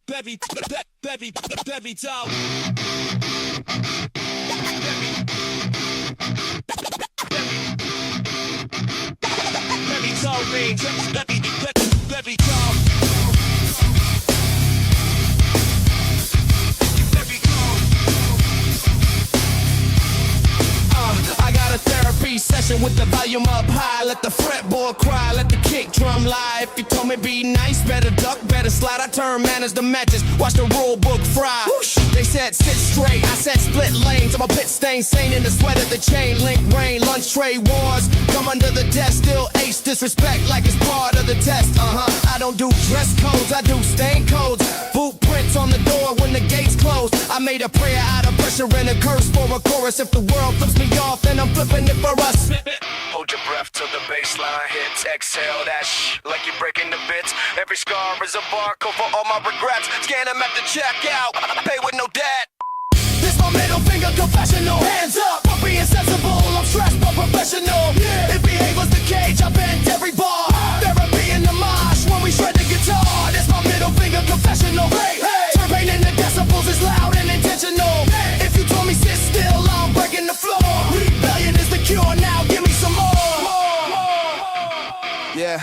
baby, baby, baby doll. Baby doll, baby doll. I got a therapy session with the volume up high. Let the fretboard cry, let the kick drum lie. If you told me be nice, better duck, better slide. I turn manners to matches, watch the rule book fry. Whoosh. They said sit straight, I said split lanes. I'm a pit stain, sane in the sweat of the chain. Link rain, lunch tray wars. Come under the desk, still ace disrespect like it's part of the test. I don't do dress codes, I do stain codes. Footprints on the door when the gates close. I made a prayer out of pressure and a curse for a chorus. If the world flips me off, then I'm flipping it for us. Hold your breath till the baseline hits. Exhale that like you're breaking the bits. Every scar is a barcode for all my regrets. Scan them at the checkout, pay with no debt. This my middle finger confessional. Hands up, I'm being sensible. I'm stressed but professional. If behave was the cage, I bent every bar. Therapy in the mosh when we shred the guitar. This my middle finger confessional. Hey, turn pain into decibels is loud and intentional. If you told me sit still, I'm breaking the floor. Rebellion is the cure, now give me some more. Yeah,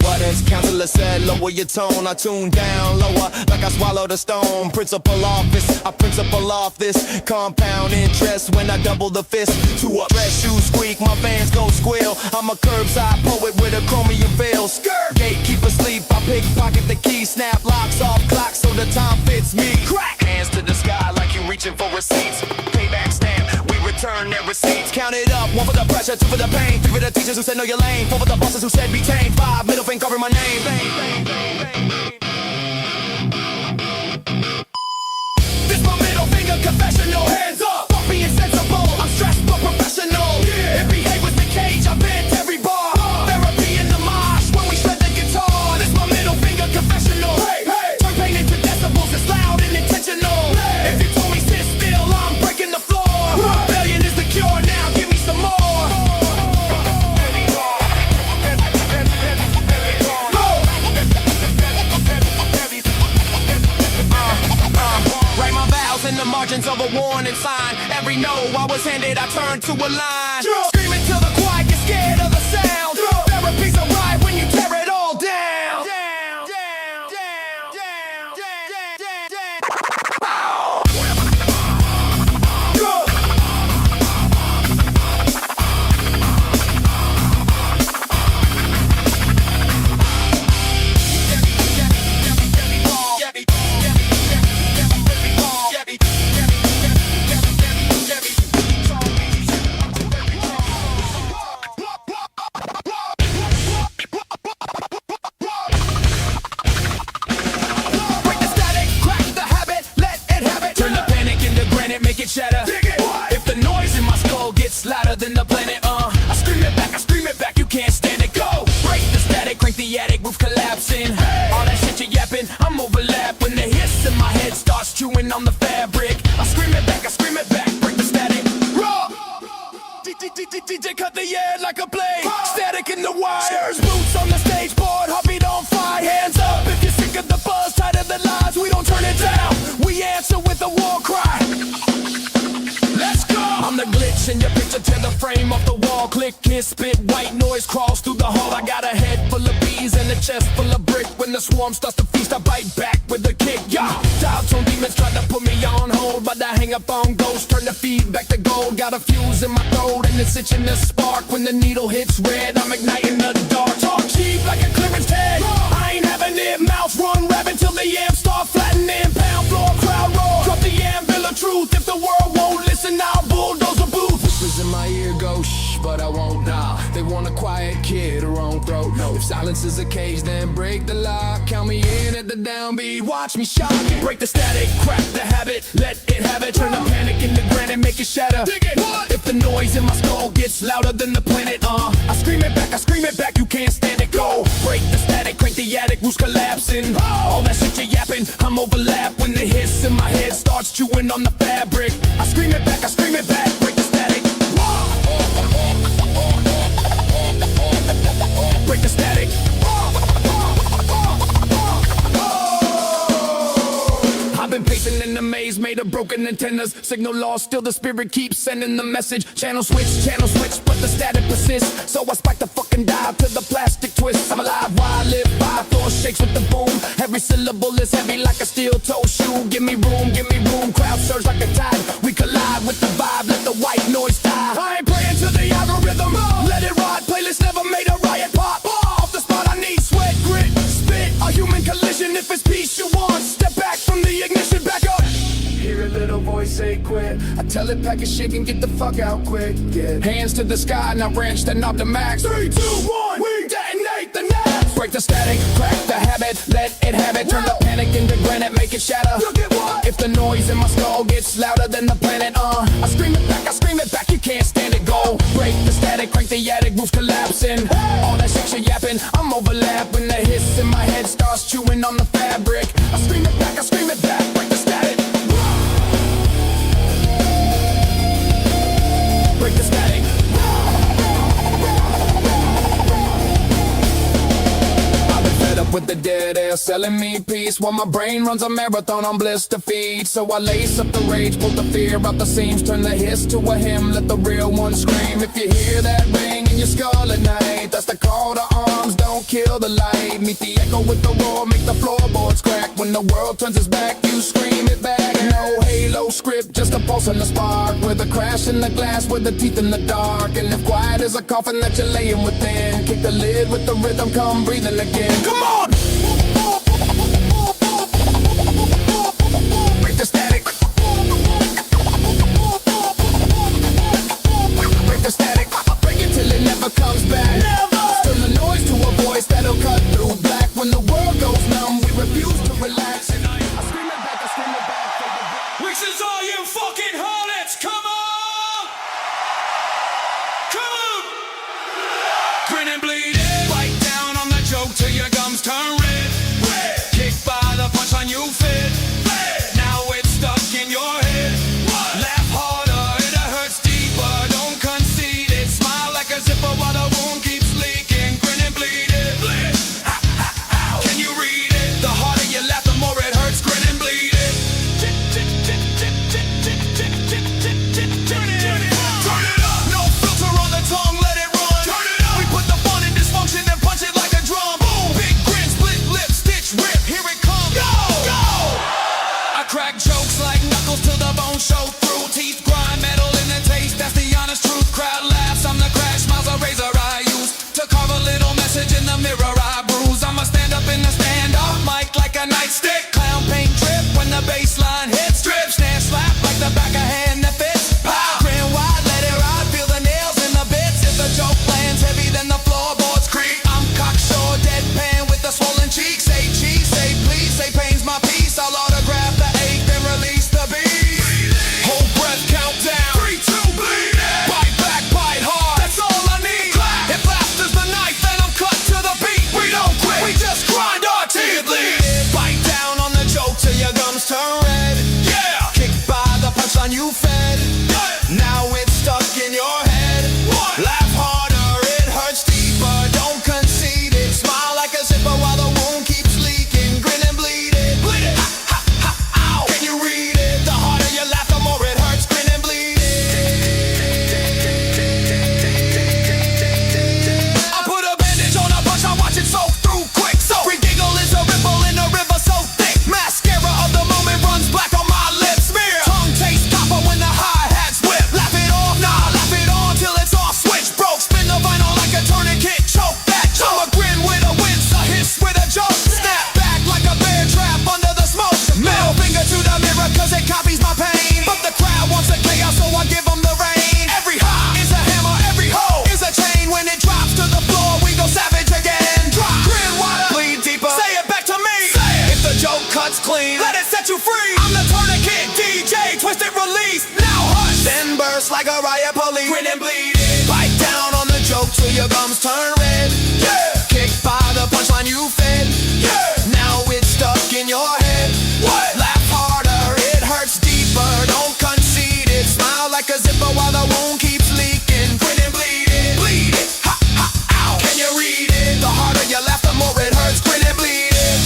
What as counselor said, lower your tone. I tune down lower like I swallowed a stone. Principal office, I principle off this. Compound interest when I double the fist. To a dress shoes squeak, my fans go squeal. I'm a curbside poet with a chromium veil. Gatekeeper sleep, I pickpocket the key. Snap locks off clocks so the time fits me. Crack hands to the sky like you reaching for receipts. Payback stamp, we return their receipts. Count it up, one for the pressure, two for the pain. Three for the teachers who said know your lane. Four for the bosses who said be tame. Five middle finger covering my name. This my middle finger confessional. Hands up, I'm being sensible. I'm stressed but professional. If behave was the cage, I bent every bar. Therapy in the mosh when we shred the guitar. This my middle finger confessional. Turn pain into decibels, it's loud and intentional. If you told me sit still, I'm breaking the floor. Rebellion is the cure, now give me some more. Write my vows in the margins of a warning sign. Every no I was handed, I turned to a line. Screaming till the quiet gets scared of the sound. Therapy's a ride when you tear it all down. Make it shatter. If the noise in my skull gets louder than the planet, I scream it back, you can't stand it. Go! Break the static, crank the attic, roof collapsing. All that shit you're yapping, I'm overlap. When the hiss in my head starts chewing on the fabric, I scream it back, break the static. Raw! DJ cut the air like a blade. Static in the wires, boots on the stage board, heartbeat on fire. Hands up if you're sick of the buzz, tired of the lies, we don't turn it down. We answer with a war cry. Let's go! I'm the glitch in your picture, tear the frame off the wall. Click, kiss, spit, white noise crawls through the hall. I got a head full of bees and a chest full of brick. When the swarm starts to feast, I bite back with a kick. Dial tone demons try to put me on hold, but I hang up on ghosts, turn the feedback to gold. Got a fuse in my throat and it's itching to spark. When the needle hits red, I'm igniting the dark. Talk cheap like a clearance tag. I ain't having it, mouth run rapping till the amps start flattening. Pound floor, crowd roar. Drop the anvil of truth. If the world won't listen, I'll bulldoze a booth. Whispers in my ear go shh, but I won't nah. They want a quiet kid, a wrong throat. If silence is a cage, then break the lock. Count me in at the downbeat, watch me shock. Break the static, crack the habit, let it have it. Turn the panic into granite, make it shatter. If the noise in my skull gets louder than the planet, I scream it back, you can't stand it. Go! Break the static, crank the attic, roofs collapsing. All that shit you're yapping, I'm overlap. When the hiss in my head starts chewing on the fabric, I scream it back, break the static. Break the static. maze made of broken antennas. Signal lost, still the spirit keeps sending the message. Channel switch, but the static persists. So I spike the fucking dial to the plastic twist. I'm alive while I live by, floor shakes with the boom. Every syllable is heavy like a steel-toe shoe. Give me room, crowd surge like a tide. We collide with the vibe, let the white noise die. I ain't praying to the algorithm, let it ride. Playlist never made a riot pop. Off the spot I need sweat, grit, spit. A human collision if it's peace you want. Step back from the ignition, back up. Hear a little voice say quit. I tell it pack a shit and get the fuck out quick. Get hands to the sky, now branch then up the max. 3, 2, 1, we detonate the next. Break the static, crack the habit, let it have it. Turn the panic into granite, make it shatter. Look at what? If the noise in my skull gets louder than the planet, I scream it back, you can't stand it. Go break the static, crank the attic, roof collapsing. All that shit you're yapping, I'm overlapping. The hiss in my head starts chewing on the fabric. I scream it back, break the static. Break the static. I've been fed up with the dead air selling me peace, while my brain runs a marathon on blister feet. So I lace up the rage, pull the fear out the seams, turn the hiss to a hymn, let the real one scream. If you hear that ring in your skull at night, that's the call to arms, don't kill the light. Meet the echo with the roar, make the floorboards crack. When the world turns its back, you scream it back. No halo script, just a pulse and a spark, with a crash in the glass, with the teeth in the dark. And if quiet is a coffin that you're laying within, kick the lid with the rhythm, come breathing again. Come on! Break the static. Break the static. Break it till it never comes back. Never! Turn the noise to a voice that'll cut through black. When the world goes numb, we refuse to relax. And I scream it back, This is all you fucking harlots, come on! Come on! Grin and bleed it. Bite down on the joke till your gums turn red. Kick by the punchline you fit. Now it's stuck in your head. Laugh harder, it hurts deeper. Don't concede it. Smile like a zipper while the wound keeps leaking. Grin and bleed it. Can you read it? The harder you laugh, the more it hurts. Grin and bleed it. Turn it up. No filter on the tongue, let it run. Turn it up. We put the fun in dysfunction and punch it like a drum. Boom. Big grin, split lip, stitch, rip. Here it comes. Go. Go. I crack jokes like knuckles till the bones show through. Teeth grind, metal in the taste. That's the honest truth. Crowd laughs. I'm the crash. Smiles a razor I use to carve a little message in the mirror I bruise. I'ma stand up in the stand-up mic like a nightstick. Clown paint drip when the bass line hits. Strip, snare, slap like the back of hand that fits. Pow! Grin wide, let it ride. Feel the nails in the bits. If the joke lands heavy, then the floorboards creak. I'm cocksure, deadpan with a swollen cheek. Say cheese, say please, say pain's my piece. I'll autograph the ache, then release the beat. Hold breath, count down. 3, 2, bleed it. Bite back, bite hard. That's all I need. Clap. If laughter's the knife, then I'm cut to the beat. We don't quit, we just grind our teeth. Bite down on the joke till your gums turn red. Yeah. Kick by the punchline you fed. Now it's stuck in your head. Laugh harder, it hurts deeper. Don't concede it. Smile like a zipper while the wound keeps leaking. Grin and bleed it. Bleed it. Ha, ha, ha, ow. Can you read it? The harder you laugh, the more it hurts. Grin and bleed it. I put a bandage on a bunch, I watch it soak through quick. So every giggle is a ripple in a river so thick. Mascara of the moment runs black on my lips. Smear. Tongue taste copper when the hi-hats whip. Laugh it off, nah, laugh it on till it's off. Switch broke, spin the vinyl like a tourniquet. Choke that joke. I'm a grin with a wince, a hiss with a joke. Snap back like a bear trap under the smoke. Middle finger to the mirror cause it copies my pain. But the crowd wants a chaos so I give them the rain. Every high is a hammer, every hoe is a chain. When it drops to the floor we go savage again. Drop, grin wider, bleed deeper. Say it back to me. Say it. If the joke cuts clean, let it set you free. I'm the tourniquet DJ, twist it, release. Now hush, then burst like a riot police. Grin and bleed it. Bite down on the joke till your gums turn red. Yeah. Kick by the punchline you fed. Yeah. Now it's stuck in your head. What? Laugh harder, it hurts deeper. Don't concede it. Smile like a zipper while the wound keeps leaking. Grin and bleed it. Bleed it. Ha, ha, ow. Can you read it? The harder you laugh, the more it hurts. Grin and bleed it.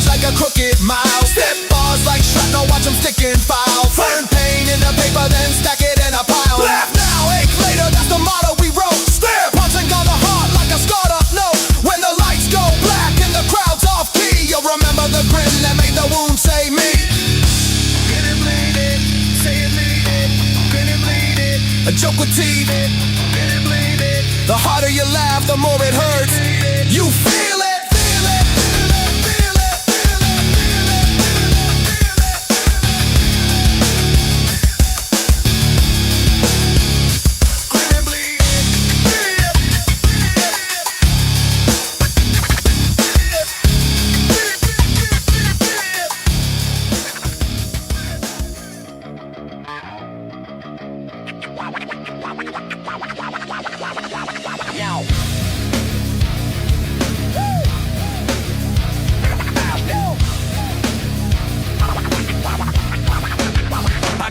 stage like a crooked mouse. Step bars like shrapnel, watch them stick and file. Burn pain in the paper, then stack it in a pile. Laugh now, ache later, that's the motto we wrote. Stare, punching on the heart like a scarred up note. When the lights go black and the crowd's off key, you'll remember the grin that made the wound say me. Get it bleeding, say it bleeding, get it bleeding. A joke with teeth, get it bleeding. The harder you laugh, the more it hurts. You feel it.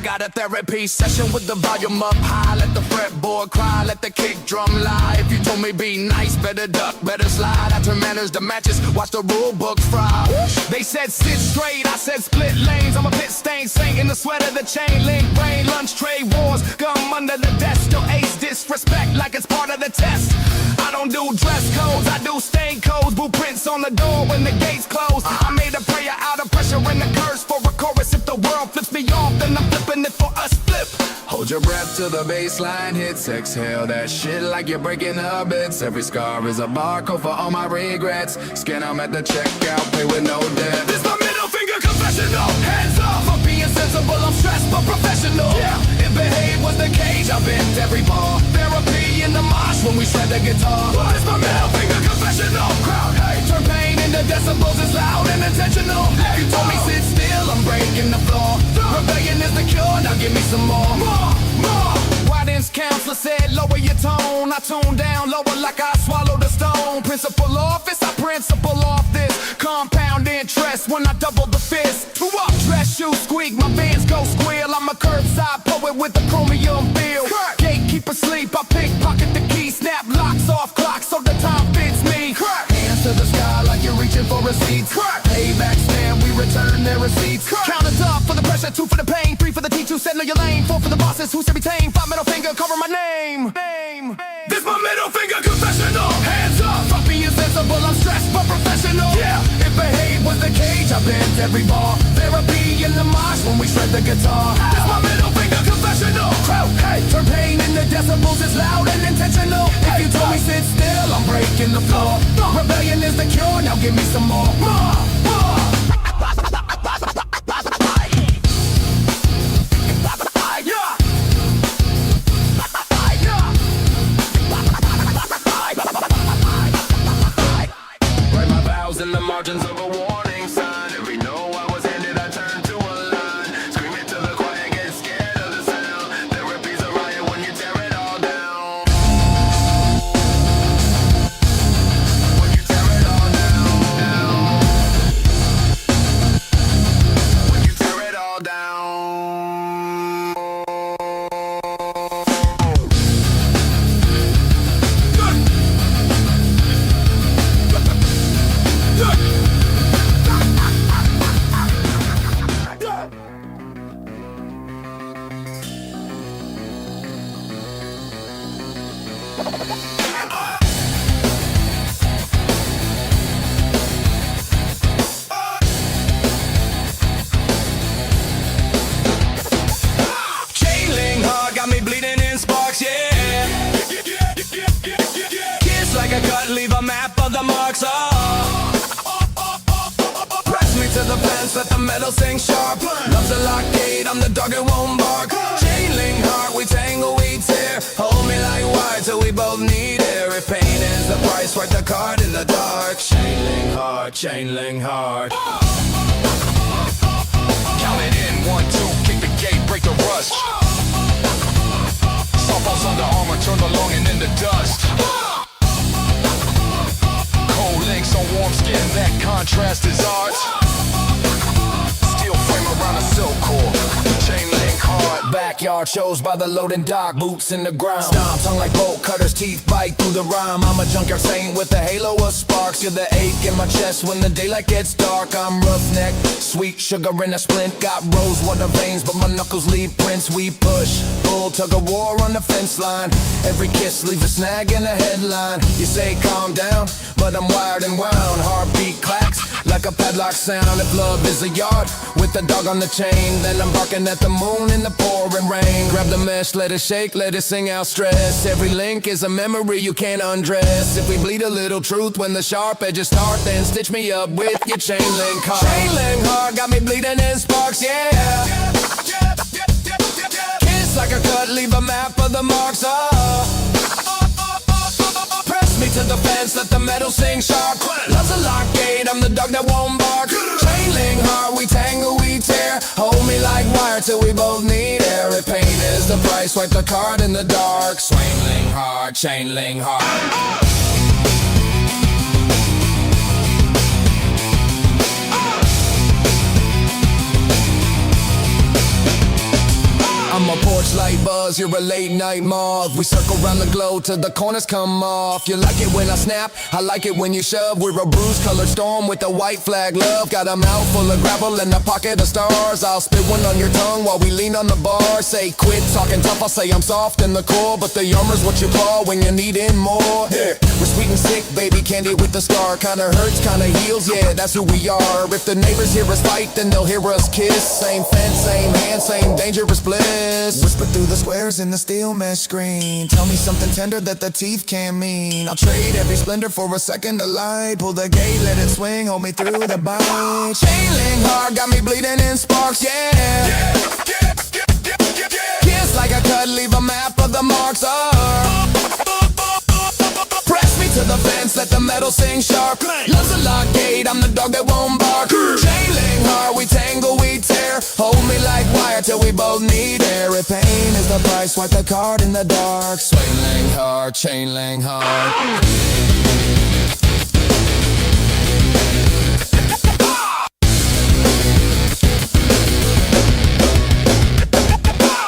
Got a therapy session with the volume up high. Let the fretboard cry, let the kick drum lie. If you told me be nice, better duck, better slide. I turn manners to matches, watch the rule books fry. They said sit straight, I said split lanes. I'm a pit stain saint in the sweat of the chain link. Brain lunch trade wars, gum under the desk. Still ace disrespect like it's part of the test. I don't do dress codes, I do stain codes. Blueprints on the door when the gates close. I made a prayer out of pressure and a curse for a chorus. If the world flips me off, then I'm flipping it for us. Flip. Hold your breath till the baseline hits. Exhale that shit like you're breaking habits. Every scar is a barcode for all my regrets. Scan them at the checkout, pay with no debt. This my middle finger confessional. Hands off, I'm being sensible, I'm stressed but professional. Yeah, if behave was the cage, I bent every bar. Therapy in the mosh when we shred the guitar. This my middle finger confessional. Crowd hate, turn pain into decibels, it's loud and intentional. If you told me sit still, I'm breaking the floor. Rebellion is the cure, now give me some more. More. Guidance counselor said lower your tone. I tune down lower like I swallowed a stone. Principal office, I principle off this. Compound interest when I double the fist. Who up? Dress shoes squeak, my bands go squeal. I'm a curbside poet with a chromium feel. Gatekeeper sleep, I pickpocket the key. Snap locks off clocks so the time fits me. Hands to the sky like you're reaching for receipts. Payback stand, we return their receipts. Count it up for the pressure, 2 for the pain, 3 for the teach who said know your lane, 4 for the bosses who said retain, 5 middle finger cover my name. This my middle finger confessional. Hands up, fuck me insensible, I'm stressed but professional. Yeah, if behave was the cage, I bent every bar. Therapy in the mosh when we shred the guitar. This my middle finger confessional. Crowd hate, turn pain into decibels, it's loud and intentional. If you told me sit still, I'm breaking the floor. Rebellion is the cure, now give me some more. In the margins of a warning sign. Every no I was handed, I turned to a line. Screaming to the choir, get scared of the sound. Therapy's a riot when you tear it all down. When you tear it all down. When you tear it all down. Leave a map of the marks Press me to the fence, let the metal sing sharp. Love's a lockgate, I'm the dog that won't bark. Chain link heart, we tangle, we tear. Hold me like wire till we both need air. If pain is the price, swipe the card in the dark. Chain link heart, chain link heart. Count it in, 1, 2, kick the gate, break the rust. Softballs under armor, turn the longing into dust. Links on warm skin, that contrast is art. Steel frame around a silk cord. Chain link hard, back backyard shows by the loading dock, boots in the ground. Stomp, tongue like bolt cutters, teeth bite through the rhyme. I'm a junkyard saint with a halo of sparks. You're the ache in my chest when the daylight gets dark. I'm roughneck, sweet sugar in a splint. Got rose water veins, but my knuckles leave prints. We push, bull tug of war on the fence line. Every kiss leaves a snag in a headline. You say calm down, but I'm wired and wound. Heartbeat clacks like a padlock sound. If love is a yard with a dog on the chain, then I'm barking at the moon in the pouring rain. Grab the mesh, let it shake, let it sing out stress. Every link is a memory you can't undress. If we bleed a little truth when the sharp edges start, then stitch me up with your chain link heart. Chain link heart got me bleeding in sparks, yeah. Kiss like a cut, leave a map of the marks, Press me to the fence, let the metal sing sharp. Love's a lock gate, I'm the dog that won't bark. Chain link heart, we tangle, we tear. Hold me like wire till we both need air. If pain is the price, wipe the card in the dark. Swing link hard, chain link hard. I'm a porch light buzz, you're a late night moth. We circle around the globe till the corners come off. You like it when I snap, I like it when you shove. We're a bruise-colored storm with a white flag love. Got a mouth full of gravel and a pocket of stars. I'll spit one on your tongue while we lean on the bar. Say quit talking tough, I'll say I'm soft in the core, but the armor's what you call when you're needing more. Yeah. We're sweet and sick, baby candy with the scar. Kinda hurts, kinda heals, yeah, that's who we are. If the neighbors hear us fight, then they'll hear us kiss. Same fence, same hand, same dangerous bliss. Whisper through the squares in the steel mesh screen. Tell me something tender that the teeth can't mean. I'll trade every splendor for a second of light. Pull the gate, let it swing, hold me through the bite. Chain link heart got me bleeding in sparks, yeah. Kiss like a cut, leave a map of the marks, Press me to the fence, let the metal sing sharp. Love's a lock gate, I'm the dog that won't bark. Chain link heart, we tangle, we tear. Hold me like wire till we both need air. If pain is the price, wipe the card in the dark. Swing link hard, chain link hard.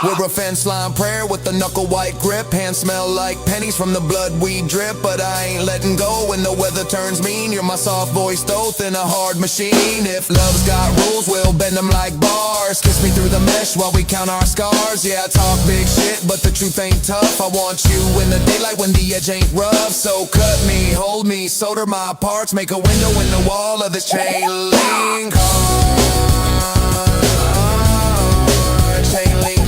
We're a fence line prayer with a knuckle white grip. Hands smell like pennies from the blood we drip. But I ain't letting go when the weather turns mean. You're my soft voiced oath in a hard machine. If love's got rules, we'll bend them like bars. Kiss me through the mesh while we count our scars. Yeah, I talk big shit, but the truth ain't tough. I want you in the daylight when the edge ain't rough. So cut me, hold me, solder my parts. Make a window in the wall of this chain link heart. Chain link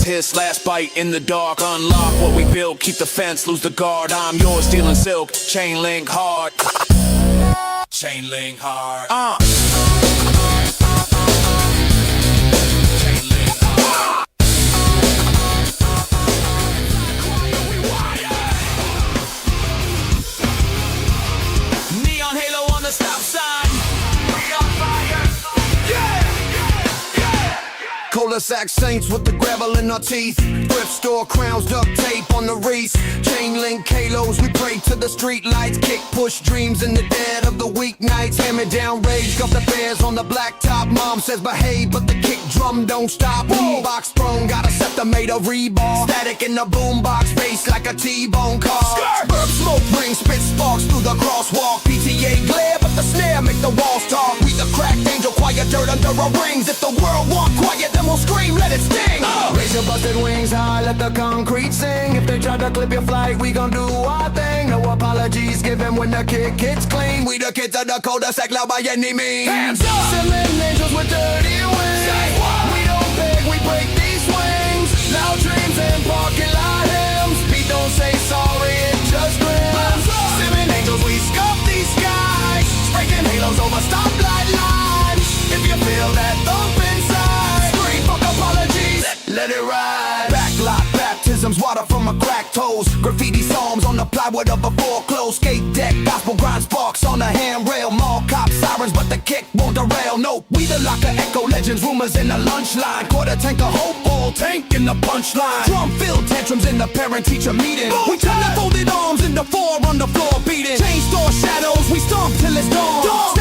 hiss, last bite in the dark. Unlock what we built, keep the fence, lose the guard. I'm yours, stealing silk, chain link hard. Chain link hard. Chain link hard. Neon halo on the stop sign. We on fire. Cul-de-sac saints with the gravel in our teeth. Thrift store crowns, duct tape on the wreath. Chain link halos, we pray to the street lights. Kick push dreams in the dead of the weeknights. Hammer down rage, got the bears on the blacktop. Mom says behave, but the kick drum don't stop. Boombox throne, got a scepter made of rebar. Static in the boombox, bass like a T-bone car. Burp smoke rings, spit sparks through the crosswalk. PTA glare, but the snare make the walls talk. We the cracked angel, quiet dirt under our rings. If the world want quiet, then we'll scream, let it sting. Raise your busted wings high, let the concrete sing. If they try to clip your flight, we gon' do our thing. No apologies given when the kick hits clean. We the kids of the cul-de-sac, loud by any means. Hands up! Cement angels with dirty wings. We don't beg, we break these swings. Loud dreams and parking lot hymns. Beat don't say sorry, it just grins. Cement angels, we scuff these skies. Breaking halos over stoplight lines. If you feel that thump inside, scream fuck apologies, let it ride. Backlot baptisms, water from my cracked toes. Graffiti psalms on the plywood of a foreclosed skate deck. Gospel grind sparks on the handrail. Mall cop sirens, but the kick won't derail. No, we the locker, echo legends, rumors in the lunch line. Quarter tank of hope, all tank in the punchline. Drum filled tantrums in the parent-teacher meeting. We turn the folded arms into four on the floor beating. Chain store shadows, we stomp till it's dawn.